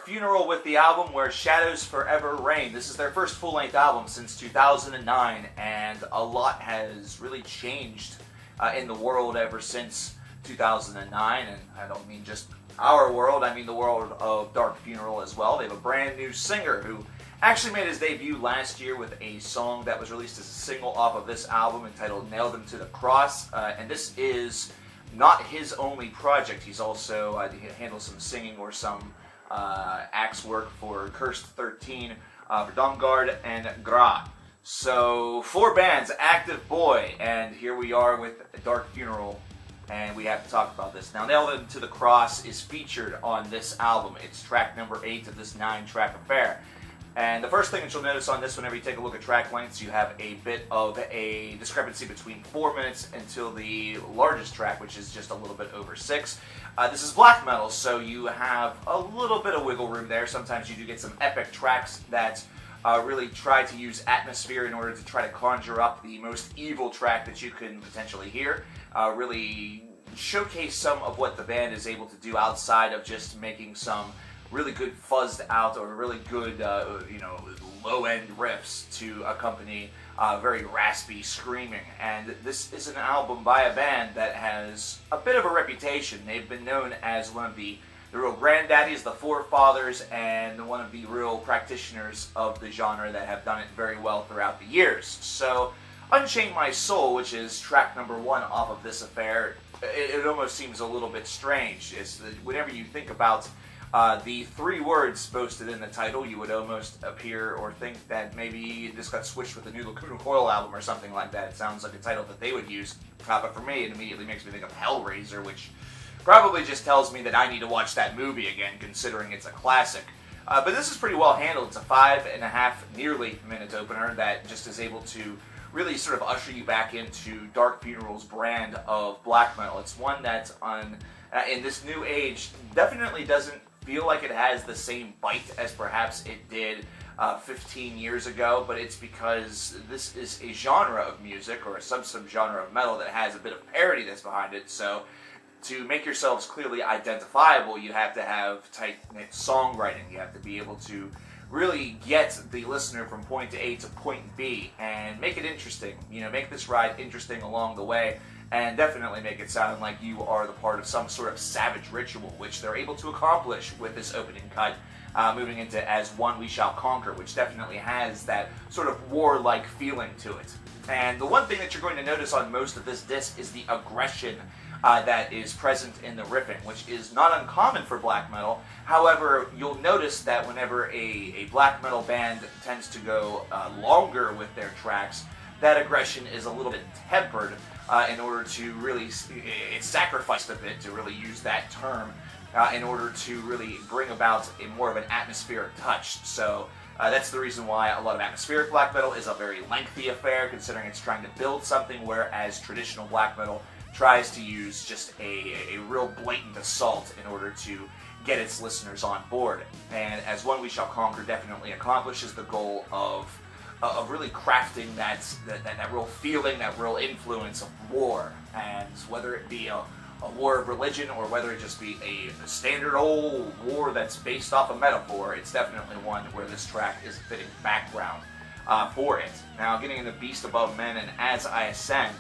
Dark Funeral with the album Where Shadows Forever Reign. This is their first full-length album since 2009, and a lot has really changed in the world ever since 2009, and I don't mean just our world, I mean the world of Dark Funeral as well. They have a brand new singer who actually made his debut last year with a song that was released as a single off of this album entitled Nailed Him to the Cross, and this is not his only project. He's also, he handles some singing or some axe work for Cursed 13, Verdangard, and Gra. So, 4 bands, Active Boy, and here we are with Dark Funeral, and we have to talk about this. Now, Nailed Him to the Cross is featured on this album. It's track number 8 of this 9-track affair. And the first thing that you'll notice on this, whenever you take a look at track lengths, you have a bit of a discrepancy between 4 minutes until the largest track, which is just a little bit over 6. This is black metal, so you have a little bit of wiggle room there. Sometimes you do get some epic tracks that really try to use atmosphere in order to try to conjure up the most evil track that you can potentially hear. Really showcase some of what the band is able to do outside of just making some really good fuzzed out or really good, low-end riffs to accompany very raspy screaming. And this is an album by a band that has a bit of a reputation. They've been known as one of the real granddaddies, the forefathers, and one of the real practitioners of the genre that have done it very well throughout the years. So, Unchained My Soul, which is track number 1 off of this affair, it almost seems a little bit strange. Whenever you think about the 3 words boasted in the title, you would almost appear or think that maybe this got switched with the new Lacuna Coil album or something like that. It sounds like a title that they would use. But for me, it immediately makes me think of Hellraiser, which probably just tells me that I need to watch that movie again, considering it's a classic. But this is pretty well handled. It's a 5.5 nearly minute opener that just is able to really sort of usher you back into Dark Funeral's brand of black metal. It's one that's in this new age definitely doesn't feel like it has the same bite as perhaps it did 15 years ago, but it's because this is a genre of music or a subgenre of metal that has a bit of parody that's behind it. So to make yourselves clearly identifiable, you have to have tight-knit songwriting. You have to be able to really get the listener from point A to point B and make it interesting. Make this ride interesting along the way, and definitely make it sound like you are the part of some sort of savage ritual, which they're able to accomplish with this opening cut, moving into As One We Shall Conquer, which definitely has that sort of warlike feeling to it. And the one thing that you're going to notice on most of this disc is the aggression that is present in the riffing, which is not uncommon for black metal. However, you'll notice that whenever a black metal band tends to go longer with their tracks, that aggression is a little bit tempered in order to really, it's sacrificed a bit, to really use that term, in order to really bring about a more of an atmospheric touch. So that's the reason why a lot of atmospheric black metal is a very lengthy affair, considering it's trying to build something, whereas traditional black metal tries to use just a real blatant assault in order to get its listeners on board. And As One We Shall Conquer definitely accomplishes the goal of really crafting that real feeling, that real influence of war. And whether it be a war of religion or whether it just be a standard old war that's based off a metaphor, it's definitely one where this track is a fitting background for it. Now, getting into Beast Above Men and As I Ascend,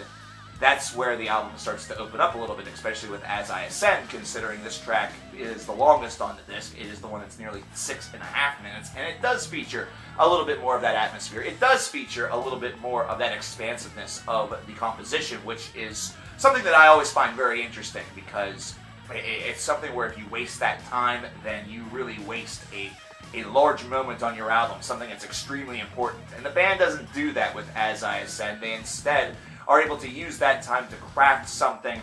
that's where the album starts to open up a little bit, especially with As I Ascend, considering this track is the longest on the disc. It is the one that's nearly 6.5 minutes, and it does feature a little bit more of that atmosphere. It does feature a little bit more of that expansiveness of the composition, which is something that I always find very interesting, because it's something where if you waste that time, then you really waste a large moment on your album, something that's extremely important. And the band doesn't do that with As I Ascend. They instead are able to use that time to craft something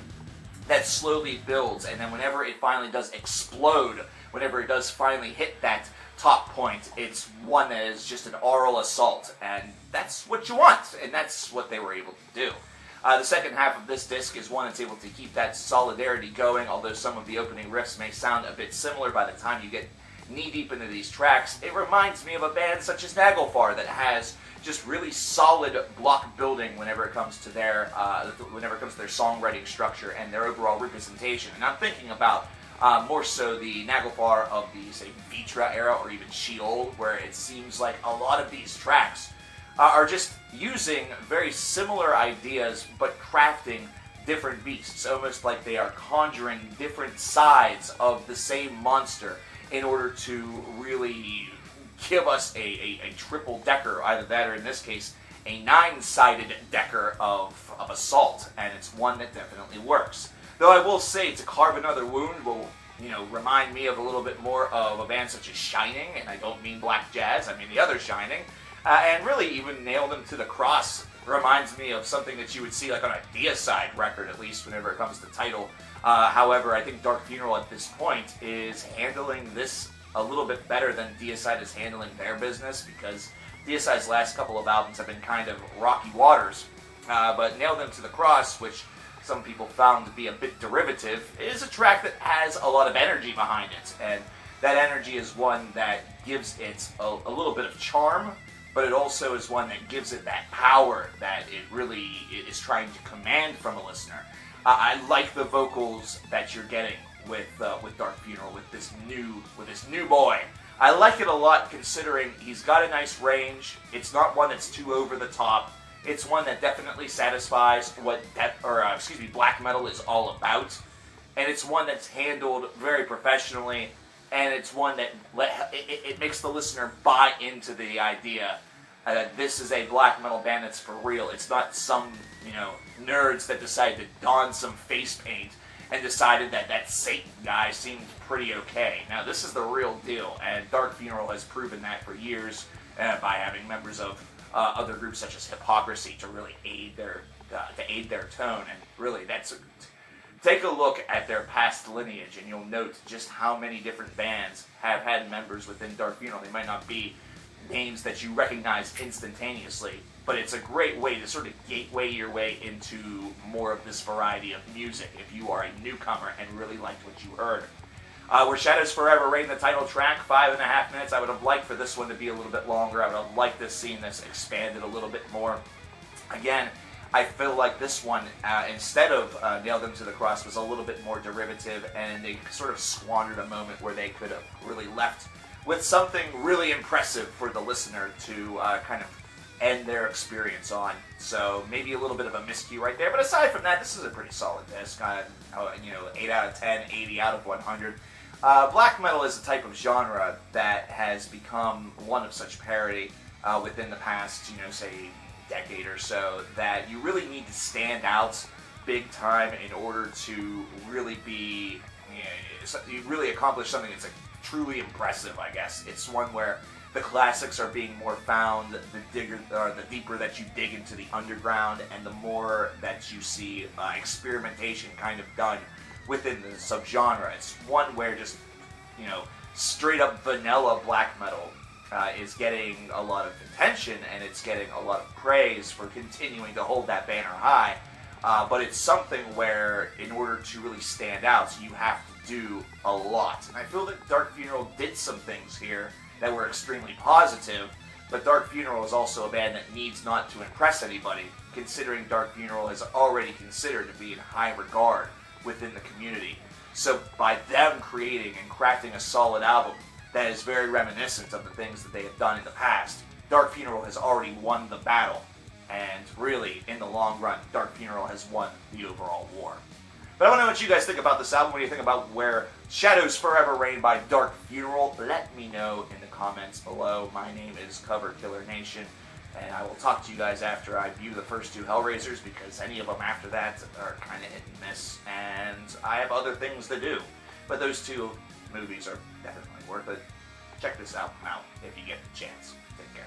that slowly builds, and then whenever it finally does explode, whenever it does finally hit that top point, it's one that is just an aural assault, and that's what you want, and that's what they were able to do. The second half of this disc is one that's able to keep that solidarity going, although some of the opening riffs may sound a bit similar by the time you get knee-deep into these tracks. It reminds me of a band such as Nagelfar that has just really solid block building whenever it comes to their songwriting structure and their overall representation. And I'm thinking about More so the Naglfar of the, say, Vitra era or even Sheol, where it seems like a lot of these tracks are just using very similar ideas but crafting different beasts, almost like they are conjuring different sides of the same monster in order to really give us a triple decker, either that or in this case, a 9-sided decker of assault, and it's one that definitely works. Though I will say, to carve another wound will, remind me of a little bit more of a band such as Shining, and I don't mean Black Jazz, I mean the other Shining, and really even Nail Them to the Cross reminds me of something that you would see like on a Deicide record, at least whenever it comes to title. However, I think Dark Funeral at this point is handling this a little bit better than Deicide is handling their business, because Deicide's last couple of albums have been kind of rocky waters, but Nail Them to the Cross, which some people found to be a bit derivative, is a track that has a lot of energy behind it, and that energy is one that gives it a little bit of charm, but it also is one that gives it that power that it really is trying to command from a listener. I like the vocals that you're getting with Dark Funeral, with this new boy. I like it a lot, considering he's got a nice range. It's not one that's too over the top. It's one that definitely satisfies what black metal is all about, and it's one that's handled very professionally, and it's one that it makes the listener buy into the idea that this is a black metal band that's for real. It's not some nerds that decided to don some face paint and decided that Satan guy seemed pretty okay. Now, this is the real deal, and Dark Funeral has proven that for years by having members of other groups such as Hypocrisy to really aid their tone. And really, take a look at their past lineage, and you'll note just how many different bands have had members within Dark Funeral. They might not be names that you recognize instantaneously, but it's a great way to sort of gateway your way into more of this variety of music if you are a newcomer and really liked what you heard. Where Shadows Forever Reign, the title track, 5.5 minutes. I would have liked for this one to be a little bit longer. I would have liked to see this expanded a little bit more. Again, I feel like this one, instead of Nail Them to the Cross, was a little bit more derivative, and they sort of squandered a moment where they could have really left with something really impressive for the listener to kind of end their experience on. So maybe a little bit of a miscue right there, but aside from that, this is a pretty solid disc. 8 out of 10, 80 out of 100. Black metal is a type of genre that has become one of such parody within the past, say, decade or so, that you really need to stand out big time in order to really be, you really accomplish something that's truly impressive, I guess. It's one where the classics are being more found, the deeper that you dig into the underground, and the more that you see experimentation kind of done within the subgenre. It's one where just, straight up vanilla black metal is getting a lot of attention, and it's getting a lot of praise for continuing to hold that banner high. But it's something where, in order to really stand out, you have to do a lot. And I feel that Dark Funeral did some things here that were extremely positive, but Dark Funeral is also a band that needs not to impress anybody, considering Dark Funeral is already considered to be in high regard within the community. So by them creating and crafting a solid album that is very reminiscent of the things that they have done in the past, Dark Funeral has already won the battle. And really, in the long run, Dark Funeral has won the overall war. But I want to know what you guys think about this album. What do you think about Where Shadows Forever Reign by Dark Funeral? Let me know in the comments below. My name is coverkillernation, and I will talk to you guys after I view the first two Hellraisers, because any of them after that are kind of hit and miss, and I have other things to do. But those two movies are definitely worth it. Check this album out if you get the chance. Take care.